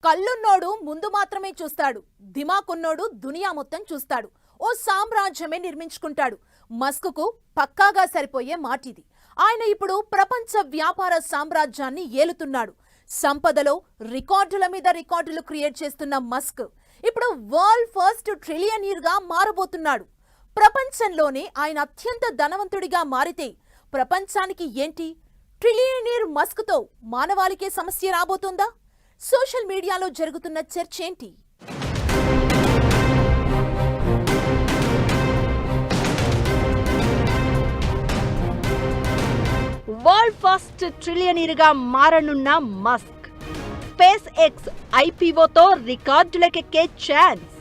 కళ్ళున్నోడు ముందు మాత్రమే చూస్తాడు, దిమాకున్నోడు దునియా మొత్తం చూస్తాడు. ఓ సామ్రాజ్యమే నిర్మించుకుంటాడు. మస్క్కు పక్కాగా సరిపోయే మాటిది. ఆయన ఇప్పుడు ప్రపంచ వ్యాపార సామ్రాజ్యాన్ని ఏలుతున్నాడు. సంపదలో రికార్డుల మీద రికార్డులు క్రియేట్ చేస్తున్న మస్క్ ఇప్పుడు వరల్డ్ ఫస్ట్ ట్రిలియనీర్ గా మారబోతున్నాడు. ప్రపంచంలోనే ఆయన అత్యంత ధనవంతుడిగా మారితే ప్రపంచానికి ఏంటి? ట్రిలియనీర్ మస్క్ తో మానవాళికే సమస్య రాబోతుందా? సోషల్ మీడియాలో జరుగుతున్న చర్చ ఏంటి? వరల్డ్ ఫస్ట్ ట్రిలియనీర్ గా మారనున్న మస్క్ స్పేస్ ఎక్స్ ఐపీఓతో రికార్డులకెక్కే ఛాన్స్.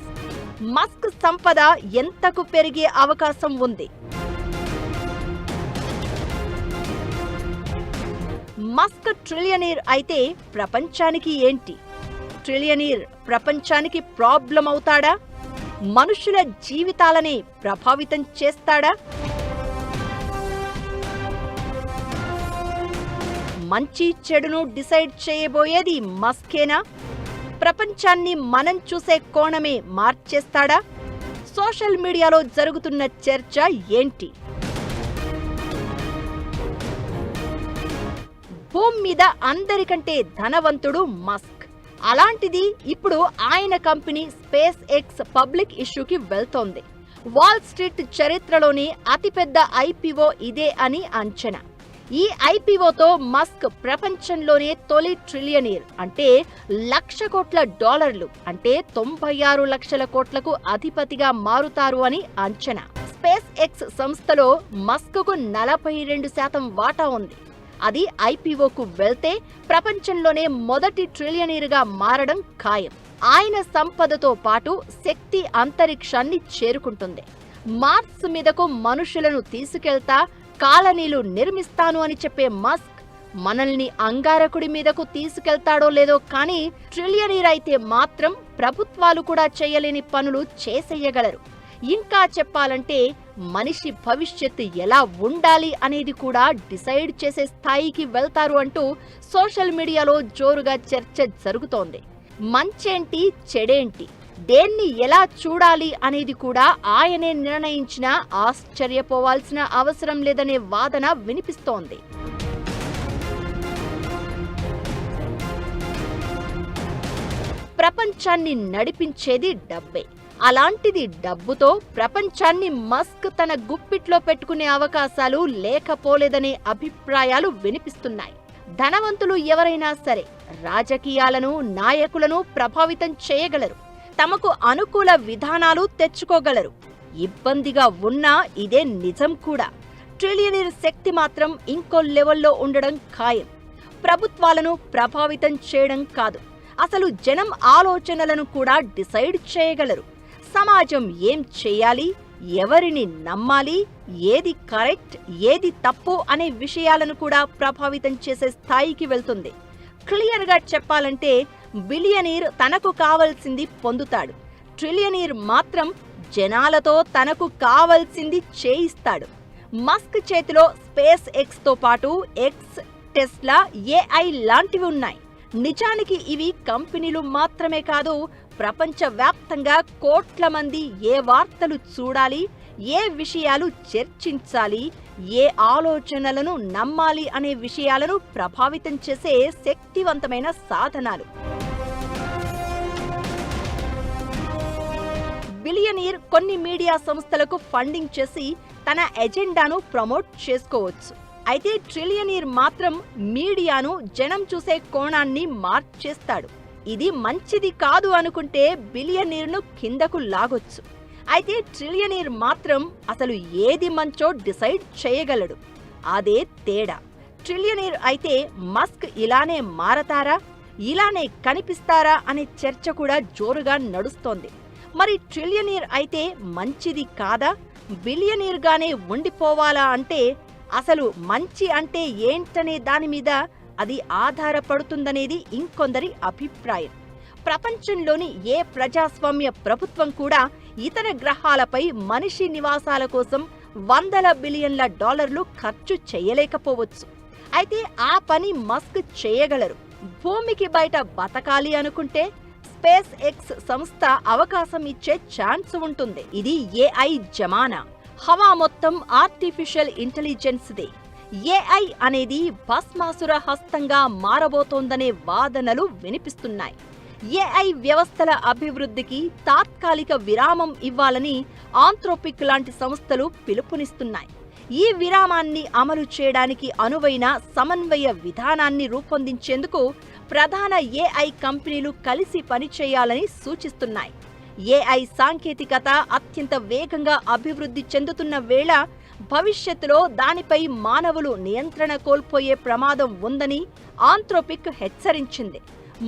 మస్క్ సంపద ఎంతకు పెరిగే అవకాశం ఉంది? మస్క్ ట్రిలియనీర్ అయితే ప్రపంచానికి ఏంటి? ట్రిలియనీర్ ప్రపంచానికి ప్రాబ్లం అవుతాడా? మనుషుల జీవితాలనే ప్రభావితం చేస్తాడా? మంచి చెడును డిసైడ్ చేయబోయేది మస్కేనా? ప్రపంచాన్ని మనం చూసే కోణమే మార్చేస్తాడా? సోషల్ మీడియాలో జరుగుతున్న చర్చ ఏంటి? భూమి మీద అందరికంటే ధనవంతుడు మస్క్. అలాంటిది ఇప్పుడు ఆయన కంపెనీ స్పేస్ ఎక్స్ పబ్లిక్ ఇష్యూకి వెళ్తోంది. వాల్ స్ట్రీట్ చరిత్రలోని అతిపెద్ద ఐపీఓ ఇదే అని అంచనా. ఈ ఐపీఓతో మస్క్ ప్రపంచంలోనే తొలి ట్రిలియనీర్, అంటే $1,00,000 కోట్ల, అంటే 96 లక్షల కోట్లకు అధిపతిగా మారుతారు అని అంచనా. స్పేస్ ఎక్స్ సంస్థలో మస్క్కు 42% వాటా ఉంది. అది ఐపీఓకు వెళ్తే ప్రపంచంలోనే మొదటి ట్రిలియనీర్ గా మారడం ఖాయం. ఆయన సంపదతో పాటు శక్తి అంతరిక్షాన్ని చేరుకుంటుంది. మార్స్ మీదకు మనుషులను తీసుకెళ్తా కాలనీలు నిర్మిస్తాను అని చెప్పే మస్క్ మనల్ని అంగారకుడి మీదకు తీసుకెళ్తాడో లేదో కానీ ట్రిలియనీర్ అయితే మాత్రం ప్రభుత్వాలు కూడా చేయలేని పనులు చేసేయగలరు. ఇంకా చెప్పాలంటే మనిషి భవిష్యత్తు ఎలా ఉండాలి అనేది కూడా డిసైడ్ చేసే స్థాయికి వెళ్తారు అంటూ సోషల్ మీడియాలో జోరుగా చర్చ జరుగుతోంది. మంచేంటి, చెడేంటి, దేన్ని ఎలా చూడాలి అనేది కూడా ఆయనే నిర్ణయించినా ఆశ్చర్యపోవాల్సిన అవసరం లేదనే వాదన వినిపిస్తోంది. ప్రపంచాన్ని నడిపించేది డబ్బే. అలాంటిది డబ్బుతో ప్రపంచాన్ని మస్క్ తన గుప్పిట్లో పెట్టుకునే అవకాశాలు లేకపోలేదనే అభిప్రాయాలు వినిపిస్తున్నాయి. ధనవంతులు ఎవరైనా సరే రాజకీయాలను, నాయకులను ప్రభావితం చేయగలరు. తమకు అనుకూల విధానాలు తెచ్చుకోగలరు. ఇబ్బందిగా ఉన్నా ఇదే నిజం కూడా. ట్రిలియనీర్ శక్తి మాత్రం ఇంకో లెవెల్లో ఉండడం ఖాయం. ప్రభుత్వాలను ప్రభావితం చేయడం కాదు, అసలు జనం ఆలోచనలను కూడా డిసైడ్ చేయగలరు. సమాజం ఏం చేయాలి, ఎవరిని నమ్మాలి, ఏది కరెక్ట్, ఏది తప్పు అనే విషయాలను కూడా ప్రభావితం చేసే స్థాయికి వెళ్తుంది. క్లియర్గా చెప్పాలంటే బిలియనీర్ తనకు కావలసింది పొందుతాడు. ట్రిలియనీర్ మాత్రం జనాలతో తనకు కావలసింది చేయిస్తాడు. మస్క్ చేతిలో స్పేస్ ఎక్స్ తో పాటు ఎక్స్, టెస్లా, ఏఐ లాంటివి ఉన్నాయి. నిజానికి ఇవి కంపెనీలు మాత్రమే కాదు, ప్రపంచవ్యాప్తంగా కోట్ల మంది ఏ వార్తలు చూడాలి, ఏ విషయాలు చర్చించాలి, ఏ ఆలోచనలను నమ్మాలి అనే విషయాలను ప్రభావితం చేసే శక్తివంతమైన సాధనాలు. బిలియనీర్ కొన్ని మీడియా సంస్థలకు ఫండింగ్ చేసి తన ఎజెండాను ప్రమోట్ చేసుకోవచ్చు. అయితే ట్రిలియనీర్ మాత్రం మీడియాను జనం చూసే కోణాన్ని మార్చేస్తాడు. ఇది మంచిది కాదు అనుకుంటే బిలియనీర్ను కిందకు లాగొచ్చు. అయితే ట్రిలియనీర్ మాత్రం అసలు ఏది మంచో డిసైడ్ చేయగలడు. అదే తేడా. ట్రిలియనీర్ అయితే మస్క్ ఇలానే మారతారా, ఇలానే కనిపిస్తారా అనే చర్చ కూడా జోరుగా నడుస్తోంది. మరి ట్రిలియనీర్ అయితే మంచిది కాదా, బిలియనీర్ గానే ఉండిపోవాలా అంటే అసలు మంచి అంటే ఏంటనే దాని మీద అది ఆధారపడుతుందనేది ఇంకొందరి అభిప్రాయం. ప్రపంచంలోని ఏ ప్రజాస్వామ్య ప్రభుత్వం కూడా ఇతర గ్రహాలపై మనిషి నివాసాల కోసం $100 బిలియన్ల ఖర్చు చేయలేకపోవచ్చు. అయితే ఆ పని మస్క్ చేయగలరు. భూమికి బయట బతకాలి అనుకుంటే స్పేస్ ఎక్స్ సంస్థ అవకాశం ఇచ్చే ఛాన్స్ ఉంటుంది. ఇది ఏఐ జమానా. హవా మొత్తం ఆర్టిఫిషియల్ ఇంటెలిజెన్స్దే. ఏఐ అనేది భస్మాసుర హస్తంగా మారబోతోందనే వాదనలు వినిపిస్తున్నాయి. ఏఐ వ్యవస్థల అభివృద్ధికి తాత్కాలిక విరామం ఇవ్వాలని ఆంథ్రోపిక్ లాంటి సంస్థలు పిలుపునిస్తున్నాయి. ఈ విరామాన్ని అమలు చేయడానికి అనువైన సమన్వయ విధానాన్ని రూపొందించేందుకు ప్రధాన ఏఐ కంపెనీలు కలిసి పనిచేయాలని సూచిస్తున్నాయి. ఏఐ సాంకేతికత అత్యంత వేగంగా అభివృద్ధి చెందుతున్న వేళ భవిష్యత్తులో దానిపై మానవులు నియంత్రణ కోల్పోయే ప్రమాదం ఉందని ఆంథ్రోపిక్ హెచ్చరించింది.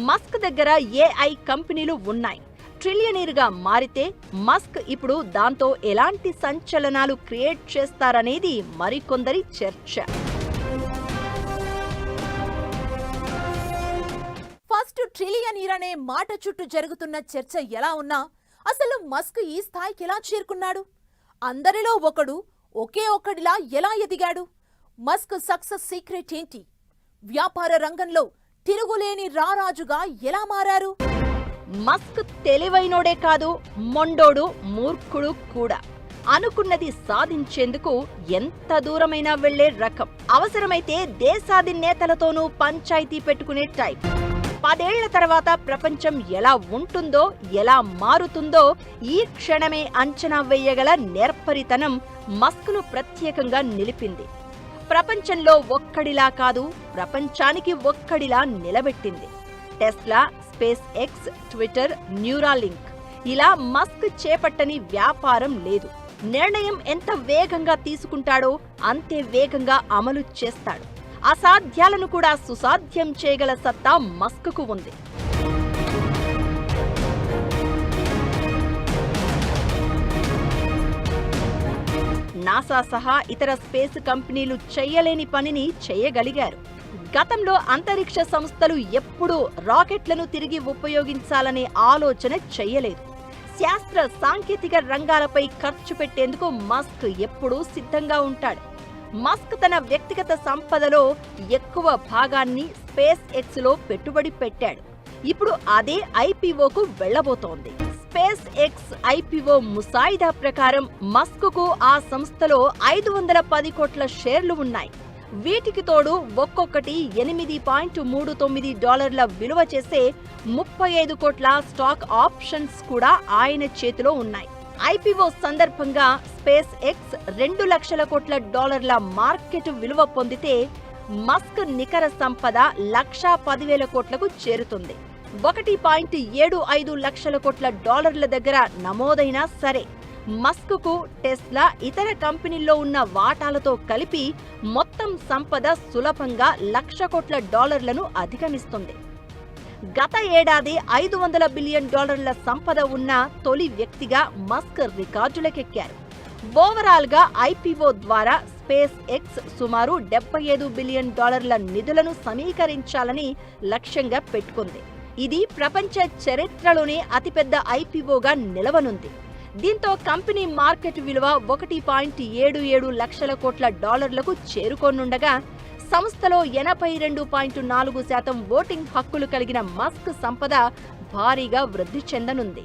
మస్క్ దగ్గర ఏఐ కంపెనీలు ఉన్నాయి. ట్రిలియనీర్గా మారితే మస్క్ ఇప్పుడు దాంతో ఎలాంటి సంచలనాలు క్రియేట్ చేస్తారనేది మరికొందరి చర్చ. ఫస్ట్ ట్రిలియనీర్ అనే మాట చుట్టూ జరుగుతున్న చర్చ ఎలా ఉన్నా అసలు మస్క్ ఈ స్థాయికి ఎలా చేరుకున్నాడు? అందరిలో ఒకడు ఒకే ఒక్కడిలా ఎలా ఎదిగాడు? మస్క్ సక్సెస్ సీక్రెట్ ఏంటి? వ్యాపార రంగంలో తిరుగులేని రారాజుగా ఎలా మారారు? మస్క్ తెలివైనోడే కాదు, మొండోడు, మూర్ఖుడు కూడా. అనుకున్నది సాధించేందుకు ఎంత దూరమైనా వెళ్లే రకం. అవసరమైతే దేశాధినేతలతోనూ పంచాయతీ పెట్టుకునే టైప్. 10 ఏళ్ల తర్వాత ప్రపంచం ఎలా ఉంటుందో, ఎలా మారుతుందో ఈ క్షణమే అంచనా వేయగల నేర్పరితనం మస్క్ను ప్రత్యేకంగా నిలిపింది. ప్రపంచంలో ఒక్కడిలా కాదు, ప్రపంచానికి ఒక్కడిలా నిలబెట్టింది. Tesla, SpaceX, Twitter, Neuralink ఇలా మస్క్ చేపట్టని వ్యాపారం లేదు. నిర్ణయం ఎంత వేగంగా తీసుకుంటాడో అంతే వేగంగా అమలు చేస్తాడు. అసాధ్యాలను కూడా సుసాధ్యం చేయగల సత్తా మస్క్కు ఉంది. నాసా సహా ఇతర స్పేస్ కంపెనీలు చేయలేని పనిని చేయగలిగారు. గతంలో అంతరిక్ష సంస్థలు ఎప్పుడూ రాకెట్లను తిరిగి ఉపయోగించాలనే ఆలోచన చేయలేదు. శాస్త్ర సాంకేతిక రంగాలపై ఖర్చు పెట్టేందుకు మస్క్ ఎప్పుడూ సిద్ధంగా ఉంటాడు. మస్క్ తన వ్యక్తిగత సంపదలో ఎక్కువ భాగాన్ని స్పేస్ ఎక్స్ లో పెట్టుబడి పెట్టాడు. ఇప్పుడు అదే ఐపీఓకు వెళ్లబోతోంది. స్పేస్ ఎక్స్ ఐపీఓ ముసాయిదా ప్రకారం మస్క్కు ఆ సంస్థలో 510 కోట్ల షేర్లు ఉన్నాయి. వీటికి తోడు ఒక్కొక్కటి $8.39 విలువ చేసే 35 కోట్ల స్టాక్ ఆప్షన్స్ కూడా ఆయన చేతిలో ఉన్నాయి. ఐపీఓ సందర్భంగా స్పేస్ ఎక్స్ $2 లక్షల కోట్ల మార్కెట్ విలువ పొందితే మస్క్ నికర సంపద 1,10,000 కోట్లకు చేరుతుంది. 1.75 లక్షల కోట్ల దగ్గర నమోదైనా సరే మస్క్కు టెస్లా, ఇతర కంపెనీల్లో ఉన్న వాటాలతో కలిపి మొత్తం సంపద సులభంగా $1,00,000 కోట్ల అధిగమిస్తుంది. గత ఏడాది $500 బిలియన్ సంపద ఉన్న తొలి వ్యక్తిగా మస్క్ రికార్డులకెక్కారు. ఓవరాల్ గా ఐపీఓ ద్వారా స్పేస్ ఎక్స్ సుమారు $75 బిలియన్ నిధులను సమీకరించాలని లక్ష్యంగా పెట్టుకుంది. ఇది ప్రపంచ చరిత్రలోనే అతిపెద్ద ఐపీఓగా నిలవనుంది. దీంతో కంపెనీ మార్కెట్ విలువ $1.77 లక్షల కోట్ల చేరుకోనుండగా సంస్థలో 82.4% ఓటింగ్ హక్కులు కలిగిన మస్క్ సంపద భారీగా వృద్ధి చెందనుంది.